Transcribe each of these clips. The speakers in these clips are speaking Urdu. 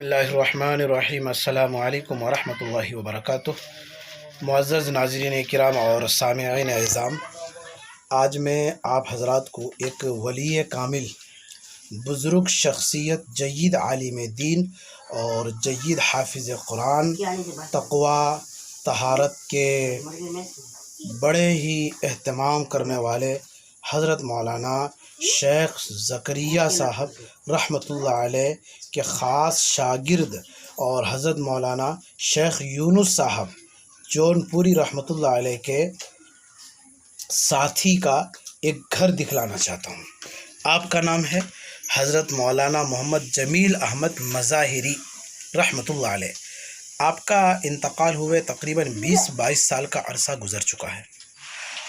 اللہ الرحمن الرحیم۔ السلام علیکم ورحمۃ اللہ وبرکاتہ۔ معزز ناظرین کرام اور سامعین اعظام، آج میں آپ حضرات کو ایک ولی کامل، بزرگ شخصیت، جید عالم دین اور جید حافظ قرآن، تقوی، طہارت کے بڑے ہی اہتمام کرنے والے حضرت مولانا شیخ زکریا صاحب رحمۃ اللہ علیہ کے خاص شاگرد اور حضرت مولانا شیخ یونس صاحب جون پوری رحمۃ اللہ علیہ کے ساتھی کا ایک گھر دکھلانا چاہتا ہوں۔ آپ کا نام ہے حضرت مولانا محمد جمیل احمد مظاہری رحمۃ اللہ علیہ۔ آپ کا انتقال ہوئے تقریباً 20-22 سال کا عرصہ گزر چکا ہے،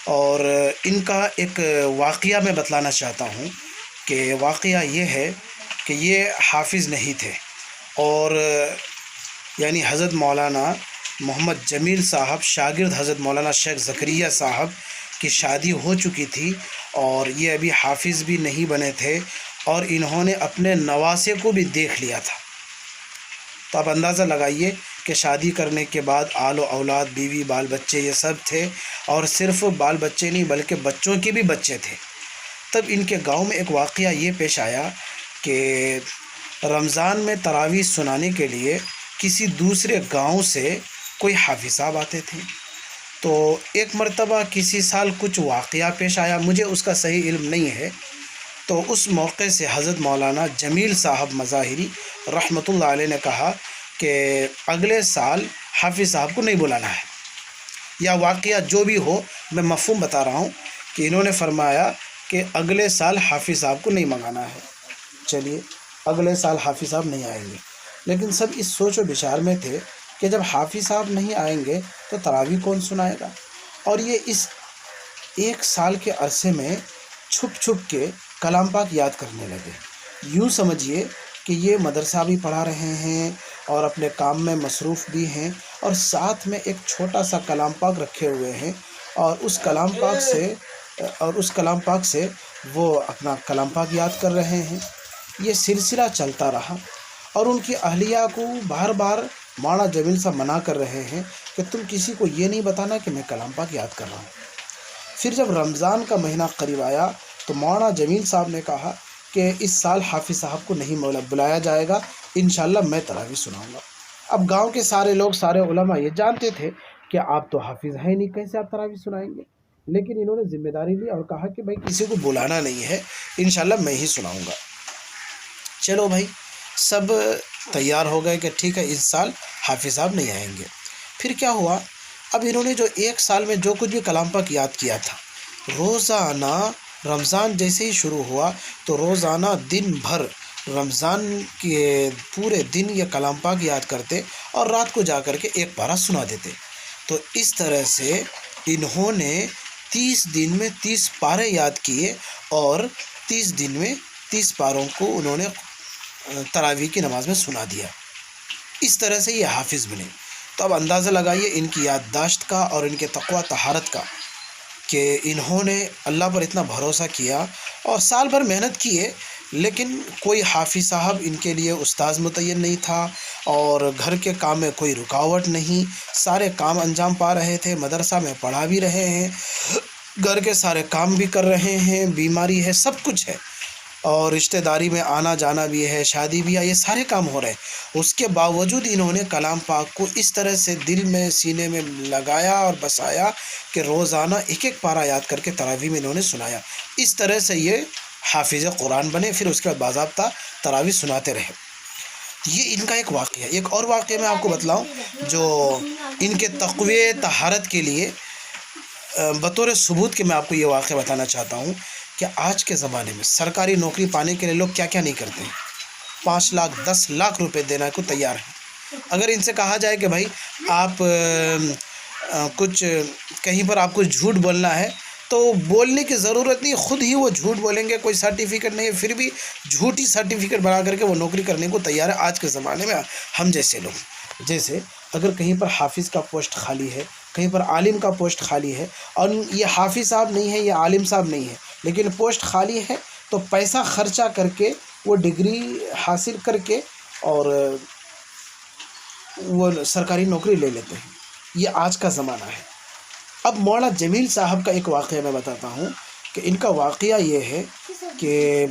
اور ان کا ایک واقعہ میں بتلانا چاہتا ہوں کہ واقعہ یہ ہے کہ یہ حافظ نہیں تھے، اور یعنی حضرت مولانا محمد جمیل صاحب شاگرد حضرت مولانا شیخ زکریا صاحب کی شادی ہو چکی تھی، اور یہ ابھی حافظ بھی نہیں بنے تھے، اور انہوں نے اپنے نواسے کو بھی دیکھ لیا تھا۔ تو آپ اندازہ لگائیے کہ شادی کرنے کے بعد آل و اولاد، بیوی، بال بچے یہ سب تھے، اور صرف بال بچے نہیں بلکہ بچوں کے بھی بچے تھے۔ تب ان کے گاؤں میں ایک واقعہ یہ پیش آیا کہ رمضان میں تراویح سنانے کے لیے کسی دوسرے گاؤں سے کوئی حافظ صاحب آتے تھے۔ تو ایک مرتبہ کسی سال کچھ واقعہ پیش آیا، مجھے اس کا صحیح علم نہیں ہے، تو اس موقع سے حضرت مولانا جمیل صاحب مظاہری رحمۃ اللہ علیہ نے کہا کہ اگلے سال حافظ صاحب کو نہیں بلانا ہے، یا واقعہ جو بھی ہو، میں مفہوم بتا رہا ہوں کہ انہوں نے فرمایا کہ اگلے سال حافظ صاحب کو نہیں منگانا ہے۔ چلیے، اگلے سال حافظ صاحب نہیں آئیں گے، لیکن سب اس سوچ و بچار میں تھے کہ جب حافظ صاحب نہیں آئیں گے تو تراویح کون سنائے گا؟ اور یہ اس ایک سال کے عرصے میں چھپ چھپ کے کلام پاک یاد کرنے لگے۔ یوں سمجھیے کہ یہ مدرسہ بھی پڑھا رہے ہیں اور اپنے کام میں مصروف بھی ہیں، اور ساتھ میں ایک چھوٹا سا کلام پاک رکھے ہوئے ہیں، اور اس کلام پاک سے وہ اپنا کلام پاک یاد کر رہے ہیں۔ یہ سلسلہ چلتا رہا، اور ان کی اہلیہ کو بار بار مولانا جمیل صاحب منع کر رہے ہیں کہ تم کسی کو یہ نہیں بتانا کہ میں کلام پاک یاد کر رہا ہوں۔ پھر جب رمضان کا مہینہ قریب آیا تو مولانا جمیل صاحب نے کہا کہ اس سال حافظ صاحب کو نہیں بلایا جائے گا، انشاءاللہ میں تراویح سناؤں گا۔ اب گاؤں کے سارے لوگ، سارے علماء یہ جانتے تھے کہ آپ تو حافظ ہیں نہیں، کیسے آپ تراویح سنائیں گے؟ لیکن انہوں نے ذمہ داری لی اور کہا کہ بھائی کسی کو بلانا نہیں ہے، انشاءاللہ میں ہی سناؤں گا۔ چلو بھائی، سب تیار ہو گئے کہ ٹھیک ہے اس سال حافظ صاحب نہیں آئیں گے۔ پھر کیا ہوا؟ اب انہوں نے جو ایک سال میں جو کچھ بھی کلام پاک یاد کیا تھا، روزانہ رمضان جیسے ہی شروع ہوا تو روزانہ دن بھر رمضان کے پورے دن یہ کلام پاک یاد کرتے، اور رات کو جا کر کے ایک پارہ سنا دیتے۔ تو اس طرح سے انہوں نے 30 دن میں 30 پارے یاد کیے، اور 30 دن میں 30 پاروں کو انہوں نے تراویح کی نماز میں سنا دیا۔ اس طرح سے یہ حافظ بنے۔ تو اب اندازہ لگائیے ان کی یادداشت کا اور ان کے تقوی طہارت کا، کہ انہوں نے اللہ پر اتنا بھروسہ کیا اور سال بھر محنت کیے، لیکن کوئی حافظ صاحب ان کے لیے استاذ متعین نہیں تھا، اور گھر کے کام میں کوئی رکاوٹ نہیں، سارے کام انجام پا رہے تھے، مدرسہ میں پڑھا بھی رہے ہیں، گھر کے سارے کام بھی کر رہے ہیں، بیماری ہے، سب کچھ ہے، اور رشتہ داری میں آنا جانا بھی ہے، شادی بھی ہے، یہ سارے کام ہو رہے ہیں۔ اس کے باوجود انہوں نے کلام پاک کو اس طرح سے دل میں، سینے میں لگایا اور بسایا کہ روزانہ ایک ایک پارہ یاد کر کے تراویح میں انہوں نے سنایا۔ اس طرح سے یہ حافظ قرآن بنے، پھر اس کے بعد باضابطہ تراویح سناتے رہے۔ یہ ان کا ایک واقعہ ہے۔ ایک اور واقعہ میں آپ کو بتلاؤں جو ان کے تقوی طہارت کے لیے بطور ثبوت کے میں آپ کو یہ واقعہ بتانا چاہتا ہوں کہ آج کے زمانے میں سرکاری نوکری پانے کے لیے لوگ کیا کیا نہیں کرتے ہیں۔ 5 لاکھ 10 لاکھ روپے دینا کو تیار ہیں۔ اگر ان سے کہا جائے کہ بھائی آپ کچھ کہیں پر آپ کو جھوٹ بولنا ہے، تو بولنے کی ضرورت نہیں، خود ہی وہ جھوٹ بولیں گے، کوئی سرٹیفکیٹ نہیں ہے، پھر بھی جھوٹی سرٹیفکیٹ بنا کر کے وہ نوکری کرنے کو تیار ہے آج کے زمانے میں ہم جیسے لوگ۔ جیسے اگر کہیں پر حافظ کا پوسٹ خالی ہے، کہیں پر عالم کا پوسٹ خالی ہے، اور یہ حافظ صاحب نہیں ہے، یہ عالم صاحب نہیں ہے، لیکن پوسٹ خالی ہے، تو پیسہ خرچہ کر کے وہ ڈگری حاصل کر کے اور وہ سرکاری نوکری لے لیتے ہیں. یہ آج کا زمانہ ہے. اب مولانا جمیل صاحب کا ایک واقعہ میں بتاتا ہوں کہ ان کا واقعہ یہ ہے کہ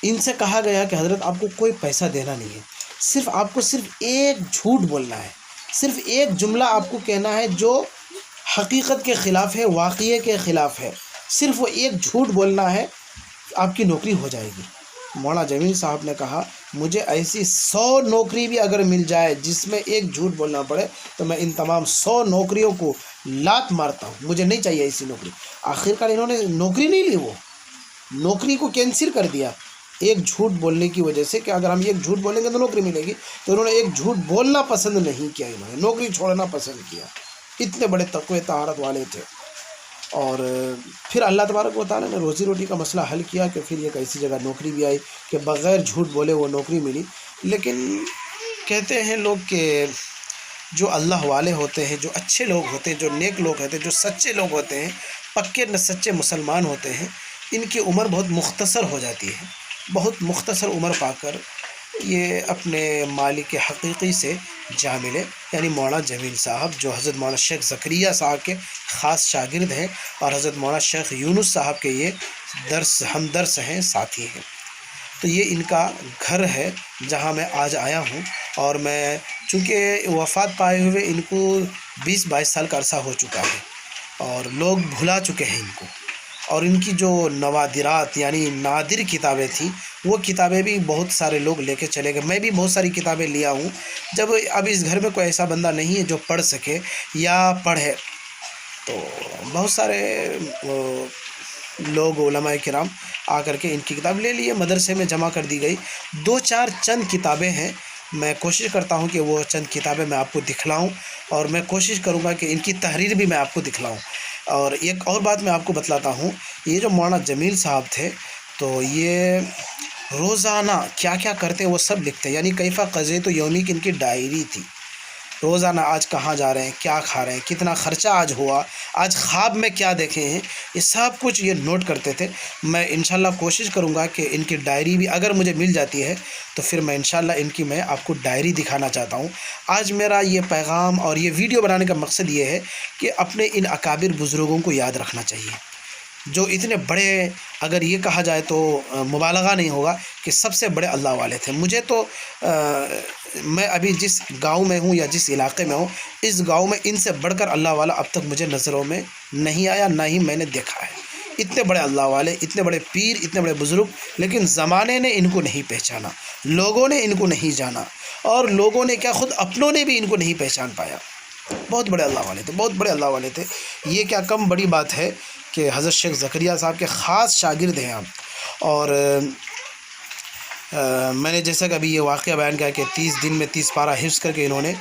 ان سے کہا گیا کہ حضرت آپ کو کوئی پیسہ دینا نہیں ہے، صرف آپ کو صرف ایک جھوٹ بولنا ہے، صرف ایک جملہ آپ کو کہنا ہے جو حقیقت کے خلاف ہے، واقعے کے خلاف ہے، صرف وہ ایک جھوٹ بولنا ہے، آپ کی نوکری ہو جائے گی. مولانا جمیل صاحب نے کہا مجھے ایسی 100 نوکری بھی اگر مل جائے جس میں ایک جھوٹ بولنا پڑے تو میں ان تمام 100 نوکریوں کو لات مارتا ہوں، مجھے نہیں چاہیے ایسی نوکری. آخرکار انہوں نے نوکری نہیں لی، وہ نوکری کو کینسل کر دیا ایک جھوٹ بولنے کی وجہ سے، کہ اگر ہم ایک جھوٹ بولیں گے تو نوکری ملے گی. تو انہوں نے ایک جھوٹ بولنا پسند نہیں کیا، انہوں نے نوکری چھوڑنا پسند کیا. اتنے بڑے تقوی طہارت والے تھے. اور پھر اللہ تبارک و تعالیٰ نے روزی روٹی کا مسئلہ حل کیا کہ پھر ایک ایسی جگہ نوکری بھی آئی کہ بغیر جھوٹ بولے وہ نوکری ملی. لیکن کہتے ہیں لوگ کہ جو اللہ والے ہوتے ہیں، جو اچھے لوگ ہوتے ہیں، جو نیک لوگ ہوتے ہیں، جو سچے لوگ ہوتے ہیں، پکے سچے مسلمان ہوتے ہیں، ان کی عمر بہت مختصر ہو جاتی ہے. بہت مختصر عمر پا کر یہ اپنے مالک حقیقی سے جا ملے، یعنی مولانا جمیل صاحب جو حضرت مولانا شیخ زکریا صاحب کے خاص شاگرد ہیں اور حضرت مولانا شیخ یونس صاحب کے یہ ہمدرس ہیں، ساتھی ہیں. تو یہ ان کا گھر ہے جہاں میں آج آیا ہوں. اور میں چونکہ وفات پائے ہوئے ان کو 20-22 سال کا عرصہ ہو چکا ہے اور لوگ بھلا چکے ہیں ان کو. اور ان کی جو نوادرات یعنی نادر کتابیں تھیں وہ کتابیں بھی بہت سارے لوگ لے کے چلے گئے. میں بھی بہت ساری کتابیں لیا ہوں. جب اب اس گھر میں کوئی ایسا بندہ نہیں ہے جو پڑھ سکے یا پڑھے، تو بہت سارے لوگ علماء کرام آ کر کے ان کی کتاب لے لیے، مدرسے میں جمع کر دی گئی. 2-4 چند کتابیں ہیں، میں کوشش کرتا ہوں کہ وہ چند کتابیں میں آپ کو دکھلاؤں اور میں کوشش کروں گا کہ ان کی تحریر بھی میں آپ کو دکھلاؤں. اور ایک اور بات میں آپ کو بتلاتا ہوں، یہ جو مولانا جمیل صاحب تھے تو یہ روزانہ کیا کیا کرتے ہیں وہ سب لکھتے ہیں. یعنی کیفہ قضیت یومی کی ان کی ڈائری تھی. روزانہ آج کہاں جا رہے ہیں، کیا کھا رہے ہیں، کتنا خرچہ آج ہوا، آج خواب میں کیا دیکھے ہیں، یہ سب کچھ یہ نوٹ کرتے تھے. میں انشاءاللہ کوشش کروں گا کہ ان کی ڈائری بھی اگر مجھے مل جاتی ہے تو پھر میں انشاءاللہ ان کی میں آپ کو ڈائری دکھانا چاہتا ہوں. آج میرا یہ پیغام اور یہ ویڈیو بنانے کا مقصد یہ ہے کہ اپنے ان اکابر بزرگوں کو یاد رکھنا چاہیے جو اتنے بڑے، اگر یہ کہا جائے تو مبالغہ نہیں ہوگا کہ سب سے بڑے اللہ والے تھے. مجھے تو میں ابھی جس گاؤں میں ہوں یا جس علاقے میں ہوں، اس گاؤں میں ان سے بڑھ کر اللہ والا اب تک مجھے نظروں میں نہیں آیا، نہ ہی میں نے دیکھا ہے. اتنے بڑے اللہ والے، اتنے بڑے پیر، اتنے بڑے بزرگ، لیکن زمانے نے ان کو نہیں پہچانا، لوگوں نے ان کو نہیں جانا، اور لوگوں نے کیا خود اپنوں نے بھی ان کو نہیں پہچان پایا. بہت بڑے اللہ والے تھے، بہت بڑے اللہ والے تھے. یہ کیا کم بڑی بات ہے کہ حضرت شیخ زکریا صاحب کے خاص شاگرد ہیں آپ. اور میں نے جیسا کہ ابھی یہ واقعہ بیان کیا کہ 30 دن میں 30 پارہ حفظ کر کے انہوں نے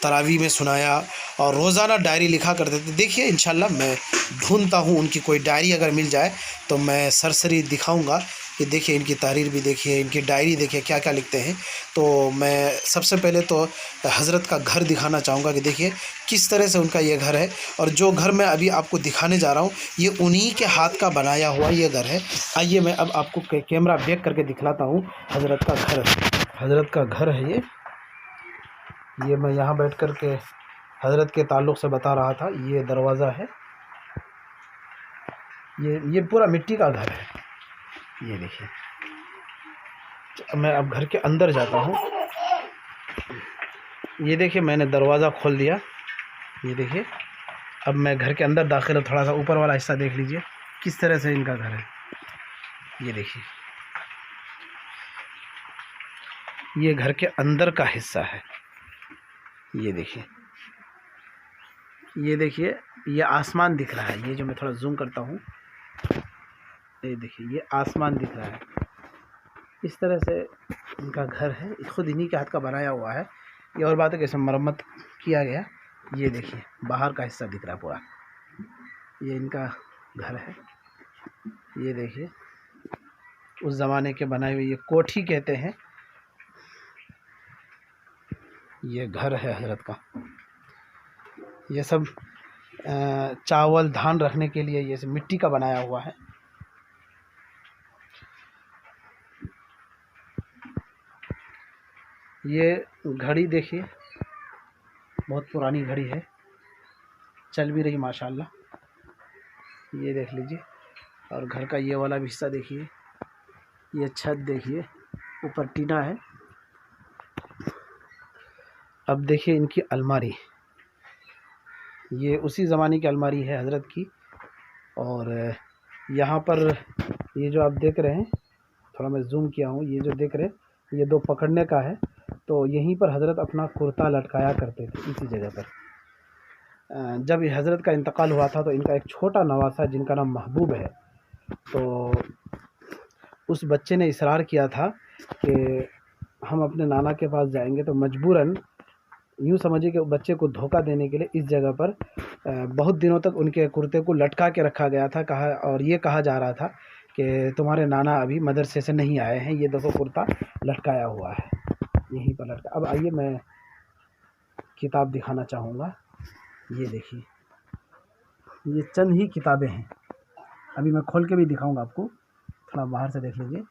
تراویح میں سنایا اور روزانہ ڈائری لکھا کرتے تھے. دیکھیے انشاءاللہ میں ڈھونڈتا ہوں ان کی کوئی ڈائری اگر مل جائے تو میں سرسری دکھاؤں گا کہ دیکھیے ان کی تحریر بھی دیکھیے، ان کی ڈائری دیکھیے کیا کیا لکھتے ہیں. تو میں سب سے پہلے تو حضرت کا گھر دکھانا چاہوں گا کہ دیکھیے کس طرح سے ان کا یہ گھر ہے. اور جو گھر میں ابھی آپ کو دکھانے جا رہا ہوں یہ انہی کے ہاتھ کا بنایا ہوا یہ گھر ہے. آئیے میں اب آپ کو کیمرہ بیک کر کے دکھلاتا ہوں حضرت کا گھر. حضرت کا گھر ہے یہ میں یہاں بیٹھ کر کے حضرت کے تعلق سے بتا رہا تھا. یہ دروازہ ہے، یہ پورا مٹی کا گھر ہے. یہ دیکھیے میں اب گھر کے اندر جاتا ہوں. یہ دیکھیے میں نے دروازہ کھول دیا. یہ دیکھیے اب میں گھر کے اندر داخل ہوں. تھوڑا سا اوپر والا حصہ دیکھ لیجئے کس طرح سے ان کا گھر ہے. یہ دیکھیے یہ گھر کے اندر کا حصہ ہے. یہ دیکھیے یہ آسمان دکھ رہا ہے. یہ جو میں تھوڑا زوم کرتا ہوں، یہ دیکھیے یہ آسمان دکھ رہا ہے. اس طرح سے ان کا گھر ہے، خود انہی کے ہاتھ کا بنایا ہوا ہے. یہ اور بات ہے کہ اس میں مرمت کیا گیا. یہ دیکھیے باہر کا حصہ دکھ رہا ہے پورا. یہ ان کا گھر ہے. یہ دیکھیے اس زمانے کے بنائے ہوئے، یہ کوٹھی کہتے ہیں. یہ گھر ہے حضرت کا. یہ سب چاول دھان رکھنے کے لیے یہ سب مٹی کا بنایا ہوا ہے. یہ گھڑی دیکھیے، بہت پرانی گھڑی ہے، چل بھی رہی ماشاءاللہ، یہ دیکھ لیجیے۔ اور گھر کا یہ والا بھی حصہ دیکھیے، یہ چھت دیکھیے، اوپر ٹینا ہے۔ اب دیکھیے ان کی الماری، یہ اسی زمانے کی الماری ہے حضرت کی۔ اور یہاں پر یہ جو آپ دیکھ رہے ہیں، تھوڑا میں زوم کیا ہوں، یہ جو دیکھ رہے ہیں یہ دو پکڑنے کا ہے، تو یہیں پر حضرت اپنا کرتا لٹکایا کرتے تھے، اسی جگہ پر۔ جب یہ حضرت کا انتقال ہوا تھا تو ان کا ایک چھوٹا نواسا جن کا نام محبوب ہے، تو اس بچے نے اصرار کیا تھا کہ ہم اپنے نانا کے پاس جائیں گے، تو مجبوراً یوں سمجھے کہ بچے کو دھوکہ دینے کے لیے اس جگہ پر بہت دنوں تک ان کے کرتے کو لٹکا کے رکھا گیا تھا، اور یہ کہا جا رہا تھا کہ تمہارے نانا ابھی مدرسے سے نہیں آئے ہیں، یہ دیکھو کرتا لٹکایا ہوا ہے یہیں پر لٹکا۔ اب آئیے میں کتاب دکھانا چاہوں گا، یہ دیکھیے، یہ چند ہی کتابیں ہیں، ابھی میں کھول کے بھی دکھاؤں گا آپ کو، تھوڑا باہر سے دیکھ لیجیے،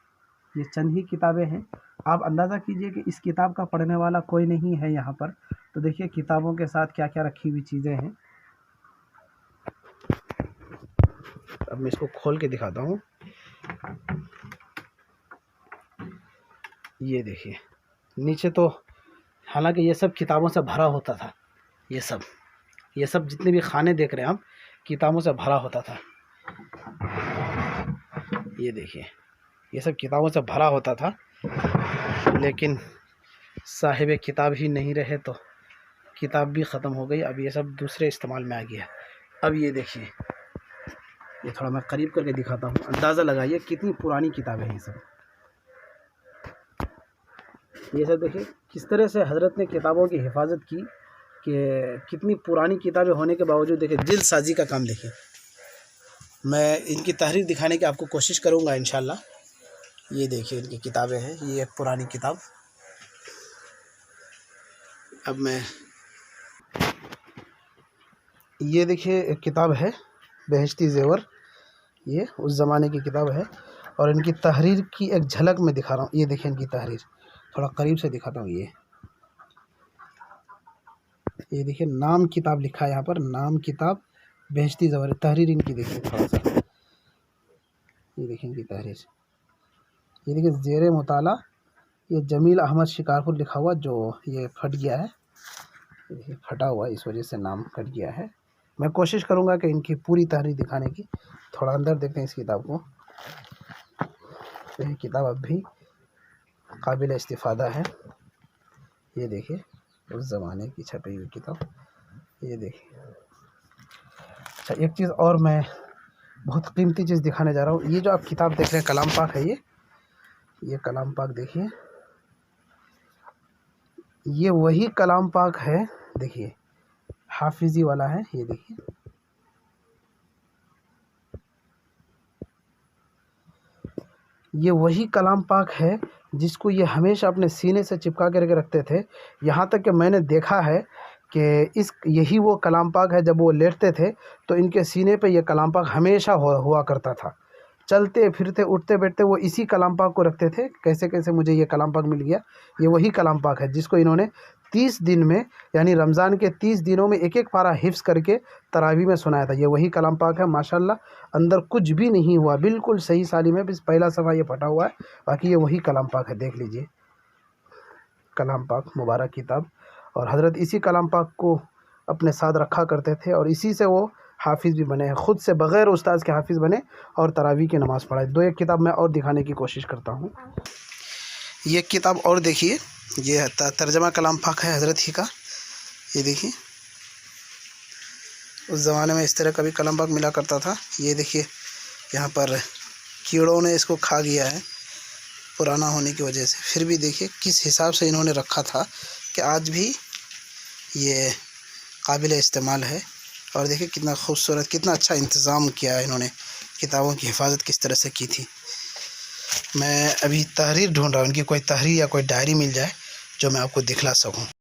یہ چند ہی کتابیں ہیں۔ آپ اندازہ کیجئے کہ اس کتاب کا پڑھنے والا کوئی نہیں ہے یہاں پر، تو دیکھیے کتابوں کے ساتھ کیا کیا رکھی ہوئی چیزیں ہیں۔ اب میں اس کو کھول کے دکھاتا ہوں، یہ دیکھیے نیچے تو حالانکہ یہ سب کتابوں سے بھرا ہوتا تھا، یہ سب جتنے بھی خانے دیکھ رہے ہیں آپ، کتابوں سے بھرا ہوتا تھا۔ یہ دیکھیے یہ سب کتابوں سے بھرا ہوتا تھا، لیکن صاحب کتاب ہی نہیں رہے تو کتاب بھی ختم ہو گئی، اب یہ سب دوسرے استعمال میں آ گیا۔ اب یہ دیکھیے، یہ تھوڑا میں قریب کر کے دکھاتا ہوں، اندازہ لگائیے کتنی پرانی کتابیں ہیں یہ سب دیکھیے کس طرح سے حضرت نے کتابوں کی حفاظت کی، کہ کتنی پرانی کتابیں ہونے کے باوجود دیکھیے جلد سازی کا کام دیکھیے۔ میں ان کی تحریر دکھانے کی آپ کو کوشش کروں گا انشاءاللہ۔ یہ دیکھیے ان کی کتابیں ہیں، یہ ایک پرانی کتاب، اب میں یہ دیکھیے ایک کتاب ہے بہشتی زیور، یہ اس زمانے کی کتاب ہے، اور ان کی تحریر کی ایک جھلک میں دکھا رہا ہوں، یہ دیکھیں ان کی تحریر، تھوڑا قریب سے دکھاتا ہوں۔ یہ دیکھیں نام کتاب لکھا ہے یہاں پر، نام کتاب بہشتی زیور، تحریر ان کی دیکھیے تھوڑا سا، یہ دیکھیں ان کی تحریر، یہ دیکھیں زیر مطالعہ یہ جمیل احمد شکارپور لکھا ہوا، جو یہ پھٹ گیا ہے، یہ پھٹا ہوا اس وجہ سے نام کٹ گیا ہے۔ میں کوشش کروں گا کہ ان کی پوری تحریر دکھانے کی۔ تھوڑا اندر دیکھیں اس کتاب کو، یہ کتاب اب بھی قابل استفادہ ہے، یہ دیکھیے اس زمانے کی چھپی ہوئی کتاب، یہ دیکھیے۔ اچھا ایک چیز اور میں بہت قیمتی چیز دکھانے جا رہا ہوں، یہ جو آپ کتاب دیکھ رہے ہیں کلام پاک ہے، یہ کلام پاک دیکھیے، یہ وہی کلام پاک ہے، دیکھیے حافظی والا ہے، یہ دیکھیے یہ وہی کلام پاک ہے جس کو یہ ہمیشہ اپنے سینے سے چپکا کر کے رکھتے تھے، یہاں تک کہ میں نے دیکھا ہے کہ یہی وہ کلام پاک ہے، جب وہ لیٹتے تھے تو ان کے سینے پہ یہ کلام پاک ہمیشہ ہوا کرتا تھا، چلتے پھرتے اٹھتے بیٹھتے وہ اسی کلام پاک کو رکھتے تھے۔ کیسے کیسے مجھے یہ کلام پاک مل گیا، یہ وہی کلام پاک ہے جس کو انہوں نے 30 دن میں، یعنی رمضان کے 30 دنوں میں ایک ایک پارہ حفظ کر کے تراویح میں سنایا تھا، یہ وہی کلام پاک ہے ماشاءاللہ، اندر کچھ بھی نہیں ہوا، بالکل صحیح سالم ہے، بس پہلا صفحہ یہ پھٹا ہوا ہے، باقی یہ وہی کلام پاک ہے، دیکھ لیجئے کلام پاک مبارک کتاب، اور حضرت اسی کلام پاک کو اپنے ساتھ رکھا کرتے تھے، اور اسی سے وہ حافظ بھی بنے ہیں، خود سے بغیر استاذ کے حافظ بنے اور تراویح کی نماز پڑھائے۔ دو ایک کتاب میں اور دکھانے کی کوشش کرتا ہوں، یہ کتاب اور دیکھیے، یہ ترجمہ کلام پاک ہے حضرت ہی کا، یہ دیکھیے اس زمانے میں اس طرح کا بھی کلام پاک ملا کرتا تھا، یہ دیکھیے یہاں پر کیڑوں نے اس کو کھا گیا ہے پرانا ہونے کی وجہ سے، پھر بھی دیکھیے کس حساب سے انہوں نے رکھا تھا کہ آج بھی یہ قابل استعمال ہے، اور دیکھیے کتنا خوبصورت، کتنا اچھا انتظام کیا ہے انہوں نے، کتابوں کی حفاظت کس طرح سے کی تھی۔ میں ابھی تحریر ڈھونڈ رہا ہوں، ان کی کوئی تحریر یا کوئی ڈائری مل جائے جو میں آپ کو دکھلا سکوں۔